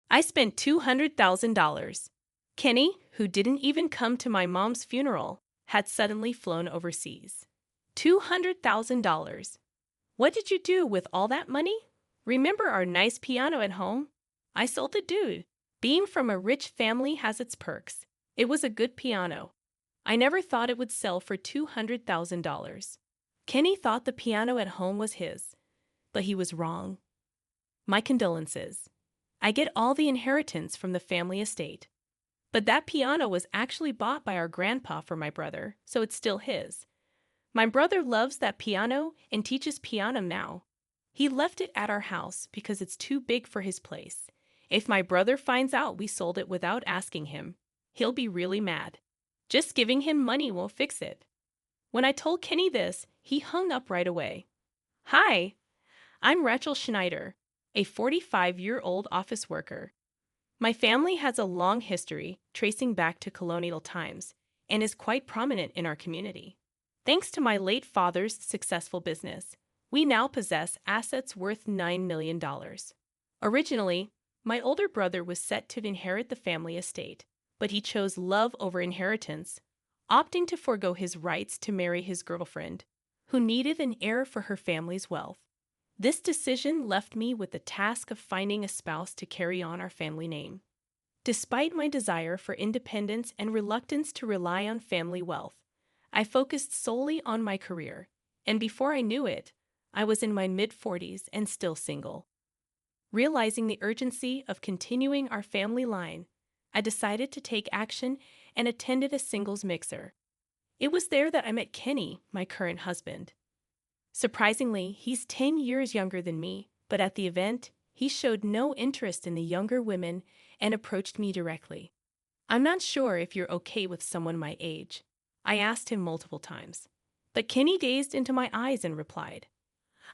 I spent $200,000. Kenny, who didn't even come to my mom's funeral, had suddenly flown overseas. $200,000. What did you do with all that money? Remember our nice piano at home? I sold the dude. Being from a rich family has its perks. It was a good piano. I never thought it would sell for $200,000. Kenny thought the piano at home was his, but he was wrong. My condolences. I get all the inheritance from the family estate. But that piano was actually bought by our grandpa for my brother, so it's still his. My brother loves that piano and teaches piano now. He left it at our house because it's too big for his place. If my brother finds out we sold it without asking him, he'll be really mad. Just giving him money won't fix it. When I told Kenny this, he hung up right away. Hi, I'm Rachel Schneider, a 45-year-old office worker. My family has a long history tracing back to colonial times and is quite prominent in our community. Thanks to my late father's successful business, we now possess assets worth $9 million. Originally, my older brother was set to inherit the family estate, but he chose love over inheritance, opting to forego his rights to marry his girlfriend, who needed an heir for her family's wealth. This decision left me with the task of finding a spouse to carry on our family name. Despite my desire for independence and reluctance to rely on family wealth, I focused solely on my career, and before I knew it, I was in my mid-40s and still single. Realizing the urgency of continuing our family line, I decided to take action and attended a singles mixer. It was there that I met Kenny, my current husband. Surprisingly, he's 10 years younger than me, but at the event, he showed no interest in the younger women and approached me directly. I'm not sure if you're okay with someone my age, I asked him multiple times. But Kenny gazed into my eyes and replied,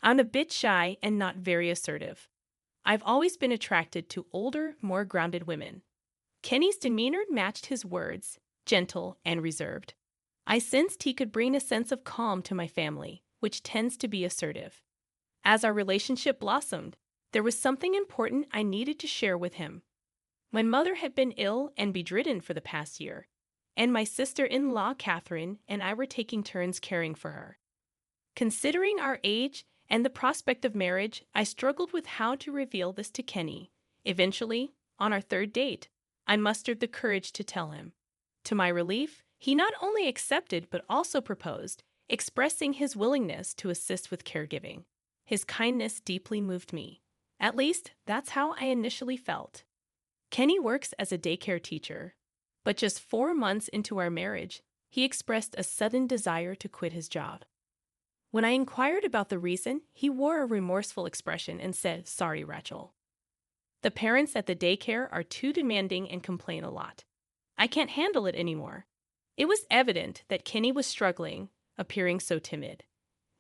I'm a bit shy and not very assertive. I've always been attracted to older, more grounded women. Kenny's demeanor matched his words, gentle and reserved. I sensed he could bring a sense of calm to my family, which tends to be assertive. As our relationship blossomed, there was something important I needed to share with him. My mother had been ill and bedridden for the past year, and my sister-in-law, Catherine, and I were taking turns caring for her. Considering our age and the prospect of marriage, I struggled with how to reveal this to Kenny. Eventually, on our third date, I mustered the courage to tell him. To my relief, he not only accepted but also proposed, expressing his willingness to assist with caregiving. His kindness deeply moved me. At least, that's how I initially felt. Kenny works as a daycare teacher, but just 4 months into our marriage, he expressed a sudden desire to quit his job. When I inquired about the reason, he wore a remorseful expression and said, Sorry, Rachel. The parents at the daycare are too demanding and complain a lot. I can't handle it anymore. It was evident that Kenny was struggling, appearing so timid.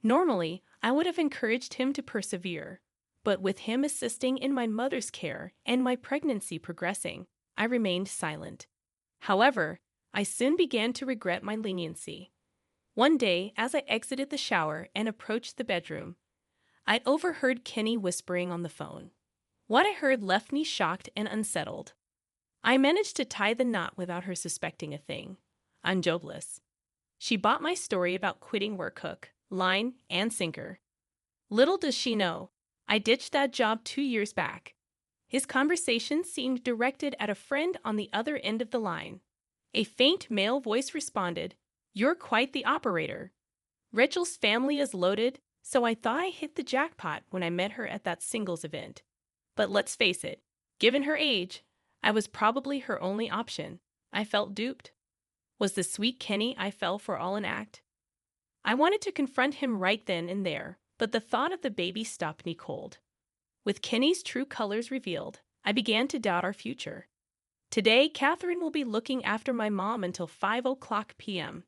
Normally, I would have encouraged him to persevere, but with him assisting in my mother's care and my pregnancy progressing, I remained silent. However, I soon began to regret my leniency. One day, as I exited the shower and approached the bedroom, I overheard Kenny whispering on the phone. What I heard left me shocked and unsettled. I managed to tie the knot without her suspecting a thing. I'm jobless. She bought my story about quitting work hook, line, and sinker. Little does she know, I ditched that job 2 years back. His conversation seemed directed at a friend on the other end of the line. A faint male voice responded, You're quite the operator. Rachel's family is loaded, so I thought I hit the jackpot when I met her at that singles event. But let's face it, given her age, I was probably her only option. I felt duped. Was the sweet Kenny I fell for all an act? I wanted to confront him right then and there, but the thought of the baby stopped me cold. With Kenny's true colors revealed, I began to doubt our future. Today, Catherine will be looking after my mom until 5:00 p.m.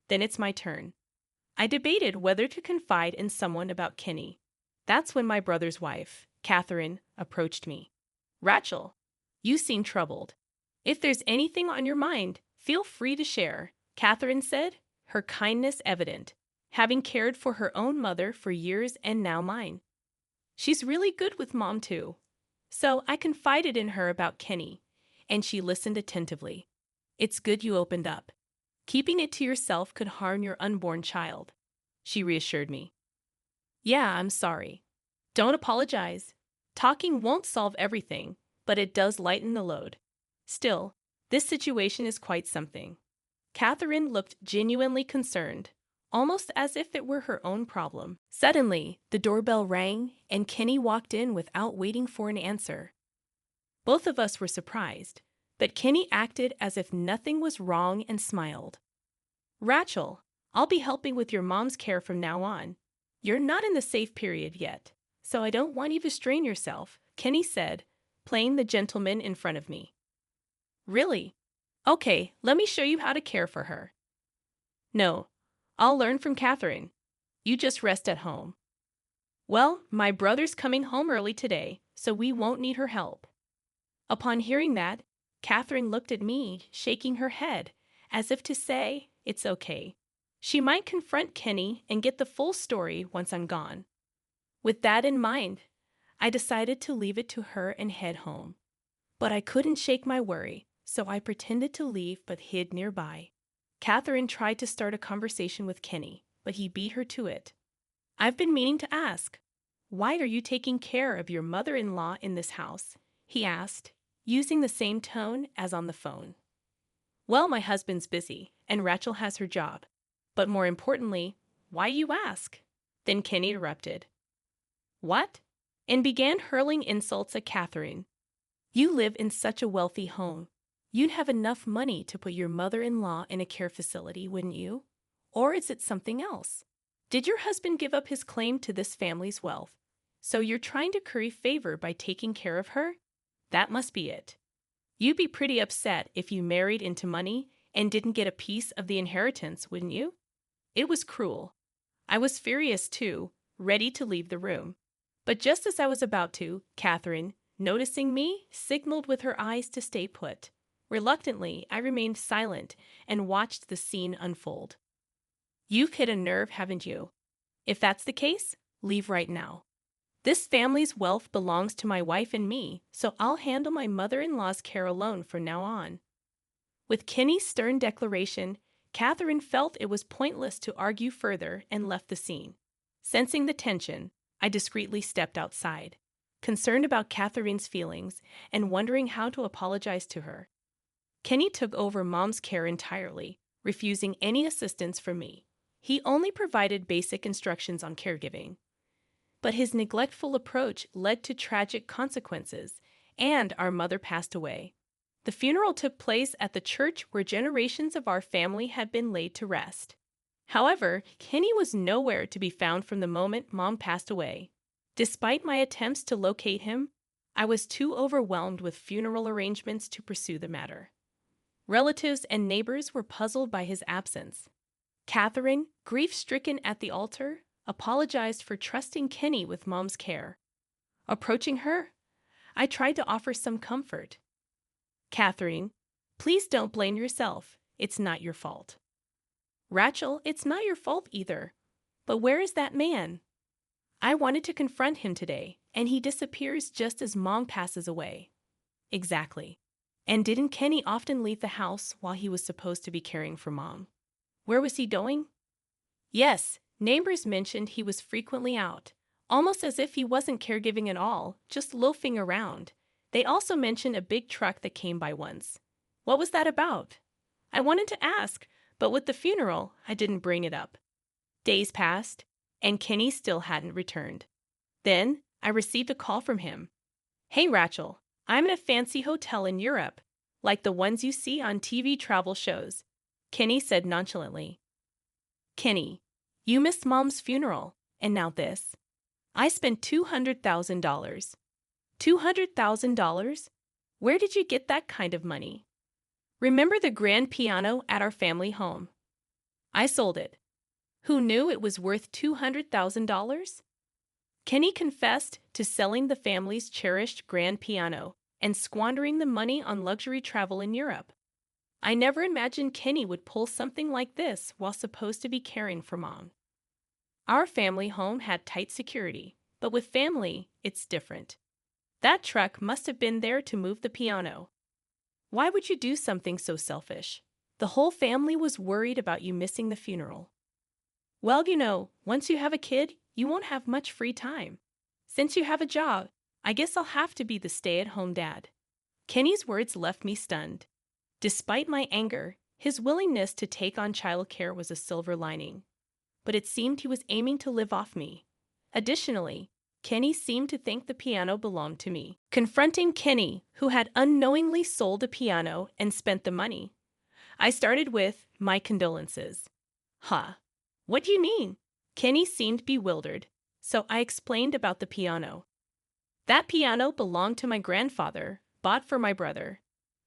Then it's my turn. I debated whether to confide in someone about Kenny. That's when my brother's wife, Catherine, approached me. Rachel, you seem troubled. If there's anything on your mind, feel free to share, Catherine said, her kindness evident, having cared for her own mother for years and now mine. She's really good with Mom, too. So I confided in her about Kenny, and she listened attentively. It's good you opened up. Keeping it to yourself could harm your unborn child, she reassured me. Yeah, I'm sorry. Don't apologize. Talking won't solve everything, but it does lighten the load. Still, this situation is quite something. Catherine looked genuinely concerned, almost as if it were her own problem. Suddenly, the doorbell rang, and Kenny walked in without waiting for an answer. Both of us were surprised, but Kenny acted as if nothing was wrong and smiled. Rachel, I'll be helping with your mom's care from now on. You're not in the safe period yet, so I don't want you to strain yourself, Kenny said, playing the gentleman in front of me. Really? Okay, let me show you how to care for her. No, I'll learn from Catherine. You just rest at home. Well, my brother's coming home early today, so we won't need her help. Upon hearing that, Catherine looked at me, shaking her head, as if to say, it's okay. She might confront Kenny and get the full story once I'm gone. With that in mind, I decided to leave it to her and head home. But I couldn't shake my worry, so I pretended to leave but hid nearby. Catherine tried to start a conversation with Kenny, but he beat her to it. I've been meaning to ask, why are you taking care of your mother-in-law in this house? He asked, using the same tone as on the phone. Well, my husband's busy, and Rachel has her job. But more importantly, why you ask? Then Kenny interrupted. What? And began hurling insults at Catherine. You live in such a wealthy home. You'd have enough money to put your mother-in-law in a care facility, wouldn't you? Or is it something else? Did your husband give up his claim to this family's wealth? So you're trying to curry favor by taking care of her? That must be it. You'd be pretty upset if you married into money and didn't get a piece of the inheritance, wouldn't you? It was cruel. I was furious too, ready to leave the room. But just as I was about to, Catherine, noticing me, signaled with her eyes to stay put. Reluctantly, I remained silent and watched the scene unfold. You've hit a nerve, haven't you? If that's the case, leave right now. This family's wealth belongs to my wife and me, so I'll handle my mother-in-law's care alone from now on. With Kenny's stern declaration, Catherine felt it was pointless to argue further and left the scene. Sensing the tension, I discreetly stepped outside, concerned about Catherine's feelings and wondering how to apologize to her. Kenny took over Mom's care entirely, refusing any assistance from me. He only provided basic instructions on caregiving. But his neglectful approach led to tragic consequences, and our mother passed away. The funeral took place at the church where generations of our family had been laid to rest. However, Kenny was nowhere to be found from the moment Mom passed away. Despite my attempts to locate him, I was too overwhelmed with funeral arrangements to pursue the matter. Relatives and neighbors were puzzled by his absence. Catherine, grief-stricken at the altar, apologized for trusting Kenny with Mom's care. Approaching her, I tried to offer some comfort. Catherine, please don't blame yourself. It's not your fault. Rachel, it's not your fault either. But where is that man? I wanted to confront him today, and he disappears just as Mom passes away. Exactly. And didn't Kenny often leave the house while he was supposed to be caring for Mom? Where was he going? Yes, neighbors mentioned he was frequently out, almost as if he wasn't caregiving at all, just loafing around. They also mentioned a big truck that came by once. What was that about? I wanted to ask, but with the funeral, I didn't bring it up. Days passed, and Kenny still hadn't returned. Then, I received a call from him. Hey, Rachel, I'm in a fancy hotel in Europe, like the ones you see on TV travel shows, Kenny said nonchalantly. Kenny, you missed Mom's funeral, and now this. I spent $200,000. $200,000? Where did you get that kind of money? Remember the grand piano at our family home? I sold it. Who knew it was worth $200,000? Kenny confessed to selling the family's cherished grand piano and squandering the money on luxury travel in Europe. I never imagined Kenny would pull something like this while supposed to be caring for Mom. Our family home had tight security, but with family, it's different. That truck must have been there to move the piano. Why would you do something so selfish? The whole family was worried about you missing the funeral. Well, once you have a kid, you won't have much free time. Since you have a job, I guess I'll have to be the stay-at-home dad. Kenny's words left me stunned. Despite my anger, his willingness to take on childcare was a silver lining. But it seemed he was aiming to live off me. Additionally, Kenny seemed to think the piano belonged to me. Confronting Kenny, who had unknowingly sold a piano and spent the money, I started with my condolences. Huh. What do you mean? Kenny seemed bewildered, so I explained about the piano. That piano belonged to my grandfather, bought for my brother.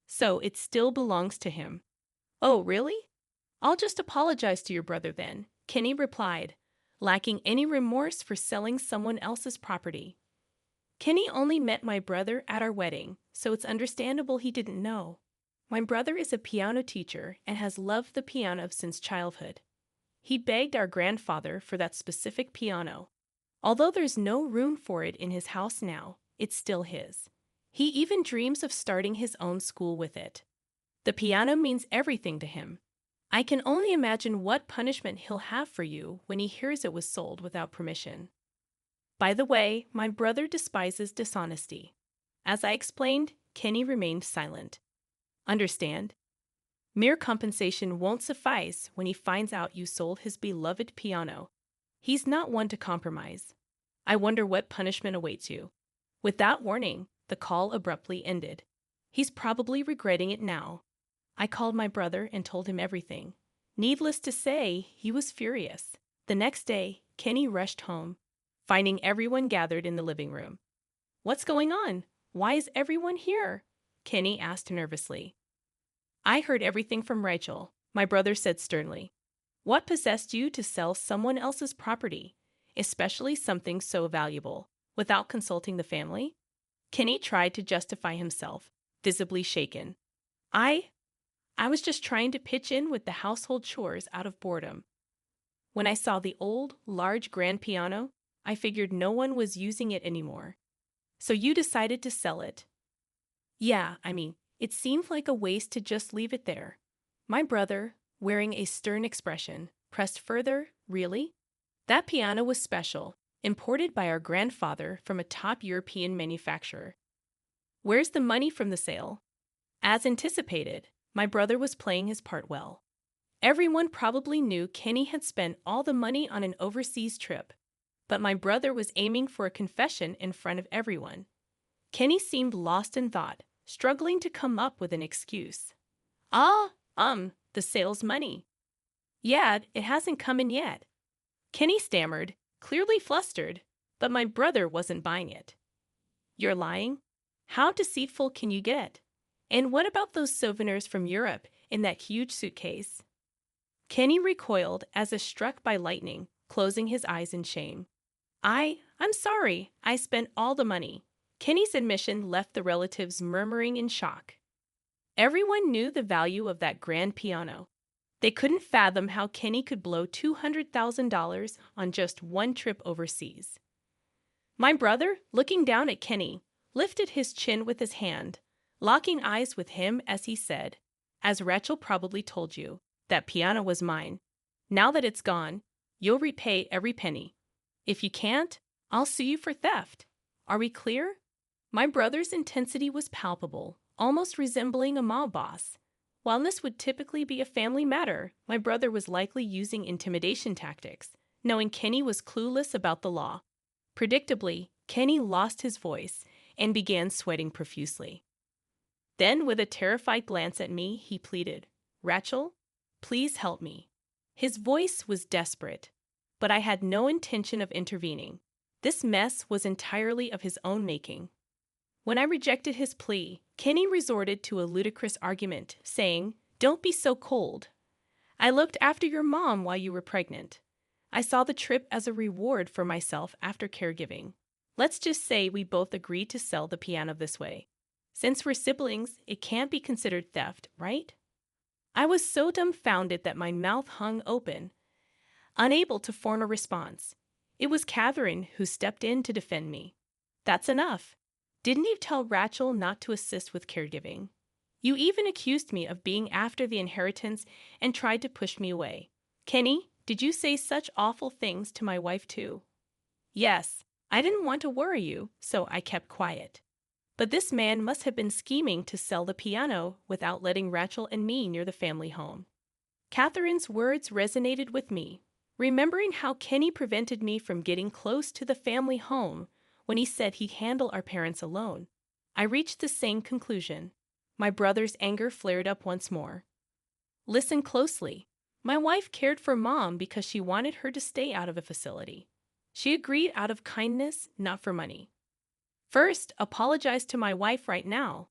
So it still belongs to him. Oh, really? I'll just apologize to your brother then, Kenny replied, lacking any remorse for selling someone else's property. Kenny only met my brother at our wedding, so it's understandable he didn't know. My brother is a piano teacher and has loved the piano since childhood. He begged our grandfather for that specific piano. Although there's no room for it in his house now, it's still his. He even dreams of starting his own school with it. The piano means everything to him. I can only imagine what punishment he'll have for you when he hears it was sold without permission. By the way, my brother despises dishonesty. As I explained, Kenny remained silent. Understand? Mere compensation won't suffice when he finds out you sold his beloved piano. He's not one to compromise. I wonder what punishment awaits you. With that warning, the call abruptly ended. He's probably regretting it now. I called my brother and told him everything. Needless to say, he was furious. The next day, Kenny rushed home, finding everyone gathered in the living room. What's going on? Why is everyone here? Kenny asked nervously. I heard everything from Rachel, my brother said sternly. What possessed you to sell someone else's property, especially something so valuable, without consulting the family? Kenny tried to justify himself, visibly shaken. I was just trying to pitch in with the household chores out of boredom. When I saw the old, large grand piano, I figured no one was using it anymore. So you decided to sell it. Yeah, it seemed like a waste to just leave it there. My brother, wearing a stern expression, pressed further. Really? That piano was special, imported by our grandfather from a top European manufacturer. Where's the money from the sale? As anticipated, my brother was playing his part well. Everyone probably knew Kenny had spent all the money on an overseas trip, but my brother was aiming for a confession in front of everyone. Kenny seemed lost in thought, struggling to come up with an excuse. The sales money. Yeah, it hasn't come in yet. Kenny stammered, clearly flustered, but my brother wasn't buying it. You're lying? How deceitful can you get? And what about those souvenirs from Europe in that huge suitcase? Kenny recoiled as if struck by lightning, closing his eyes in shame. I'm sorry, I spent all the money. Kenny's admission left the relatives murmuring in shock. Everyone knew the value of that grand piano. They couldn't fathom how Kenny could blow $200,000 on just one trip overseas. My brother, looking down at Kenny, lifted his chin with his hand, locking eyes with him as he said, "As Rachel probably told you, that piano was mine. Now that it's gone, you'll repay every penny. If you can't, I'll sue you for theft. Are we clear?" My brother's intensity was palpable, almost resembling a mob boss. While this would typically be a family matter, my brother was likely using intimidation tactics, knowing Kenny was clueless about the law. Predictably, Kenny lost his voice and began sweating profusely. Then, with a terrified glance at me, he pleaded, "Rachel, please help me." His voice was desperate, but I had no intention of intervening. This mess was entirely of his own making. When I rejected his plea, Kenny resorted to a ludicrous argument, saying, "Don't be so cold. I looked after your mom while you were pregnant. I saw the trip as a reward for myself after caregiving. Let's just say we both agreed to sell the piano this way. Since we're siblings, it can't be considered theft, right?" I was so dumbfounded that my mouth hung open, unable to form a response. It was Catherine who stepped in to defend me. "That's enough. Didn't you tell Rachel not to assist with caregiving? You even accused me of being after the inheritance and tried to push me away. Kenny, did you say such awful things to my wife too? Yes, I didn't want to worry you, so I kept quiet. But this man must have been scheming to sell the piano without letting Rachel and me near the family home. Catherine's words resonated with me, remembering how Kenny prevented me from getting close to the family home when he said he'd handle our parents alone. I reached the same conclusion. My brother's anger flared up once more. Listen closely. My wife cared for Mom because she wanted her to stay out of the facility. She agreed out of kindness, not for money. First, apologize to my wife right now.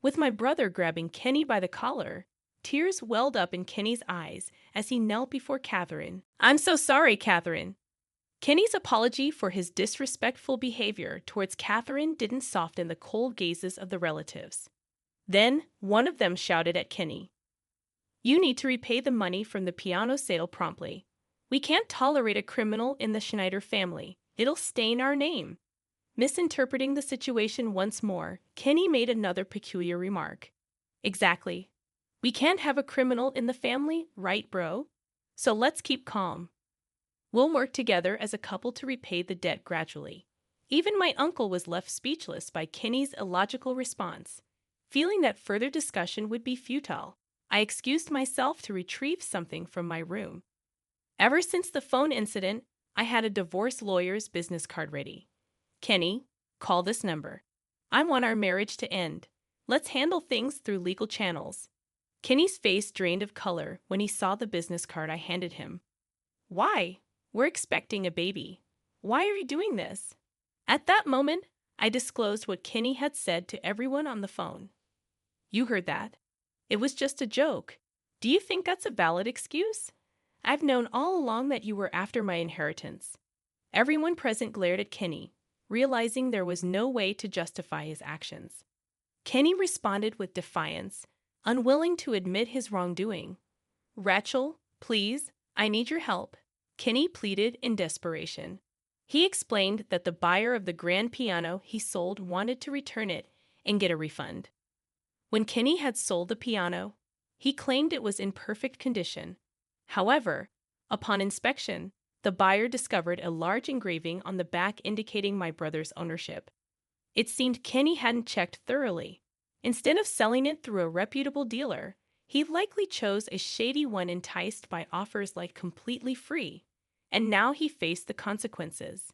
With my brother grabbing Kenny by the collar, tears welled up in Kenny's eyes as he knelt before Catherine. I'm so sorry, Catherine. Kenny's apology for his disrespectful behavior towards Catherine didn't soften the cold gazes of the relatives. Then, one of them shouted at Kenny, "You need to repay the money from the piano sale promptly. We can't tolerate a criminal in the Schneider family. It'll stain our name." Misinterpreting the situation once more, Kenny made another peculiar remark. Exactly. We can't have a criminal in the family, right, bro? So let's keep calm. We'll work together as a couple to repay the debt gradually. Even my uncle was left speechless by Kenny's illogical response. Feeling that further discussion would be futile, I excused myself to retrieve something from my room. Ever since the phone incident, I had a divorce lawyer's business card ready. Kenny, call this number. I want our marriage to end. Let's handle things through legal channels. Kenny's face drained of color when he saw the business card I handed him. Why? We're expecting a baby. Why are you doing this? At that moment, I disclosed what Kenny had said to everyone on the phone. You heard that. It was just a joke. Do you think that's a valid excuse? I've known all along that you were after my inheritance. Everyone present glared at Kenny, realizing there was no way to justify his actions. Kenny responded with defiance, unwilling to admit his wrongdoing. Rachel, please, I need your help, Kenny pleaded in desperation. He explained that the buyer of the grand piano he sold wanted to return it and get a refund. When Kenny had sold the piano, he claimed it was in perfect condition. However, upon inspection, the buyer discovered a large engraving on the back indicating my brother's ownership. It seemed Kenny hadn't checked thoroughly. Instead of selling it through a reputable dealer, he likely chose a shady one enticed by offers like completely free, and now he faced the consequences.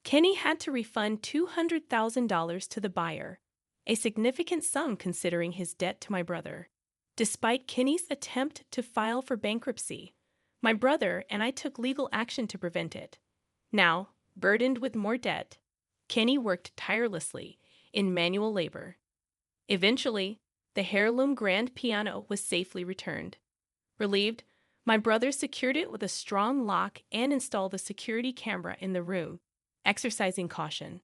Kenny had to refund $200,000 to the buyer, a significant sum considering his debt to my brother. Despite Kenny's attempt to file for bankruptcy, my brother and I took legal action to prevent it. Now, burdened with more debt, Kenny worked tirelessly in manual labor. Eventually, the heirloom grand piano was safely returned. Relieved, my brother secured it with a strong lock and installed a security camera in the room, exercising caution.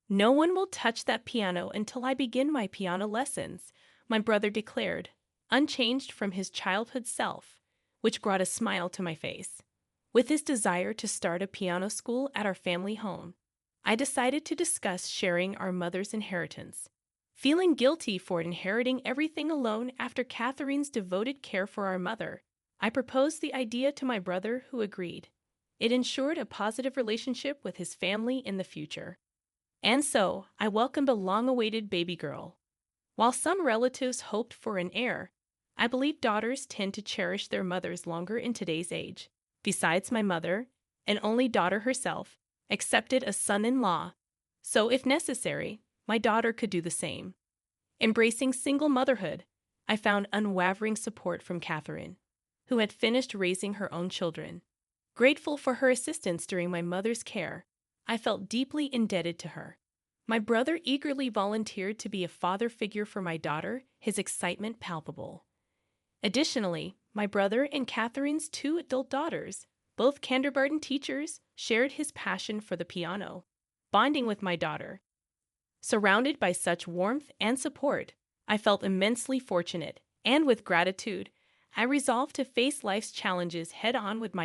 No one will touch that piano until I begin my piano lessons, my brother declared, unchanged from his childhood self, which brought a smile to my face. With his desire to start a piano school at our family home, I decided to discuss sharing our mother's inheritance. Feeling guilty for inheriting everything alone after Catherine's devoted care for our mother, I proposed the idea to my brother, who agreed. It ensured a positive relationship with his family in the future. And so, I welcomed a long-awaited baby girl. While some relatives hoped for an heir, I believe daughters tend to cherish their mothers longer in today's age. Besides, my mother, an only daughter herself, accepted a son-in-law, so if necessary, my daughter could do the same. Embracing single motherhood, I found unwavering support from Catherine, who had finished raising her own children. Grateful for her assistance during my mother's care, I felt deeply indebted to her. My brother eagerly volunteered to be a father figure for my daughter, his excitement palpable. Additionally, my brother and Catherine's 2 adult daughters, both kindergarten teachers, shared his passion for the piano, bonding with my daughter. Surrounded by such warmth and support, I felt immensely fortunate, and with gratitude, I resolved to face life's challenges head-on with my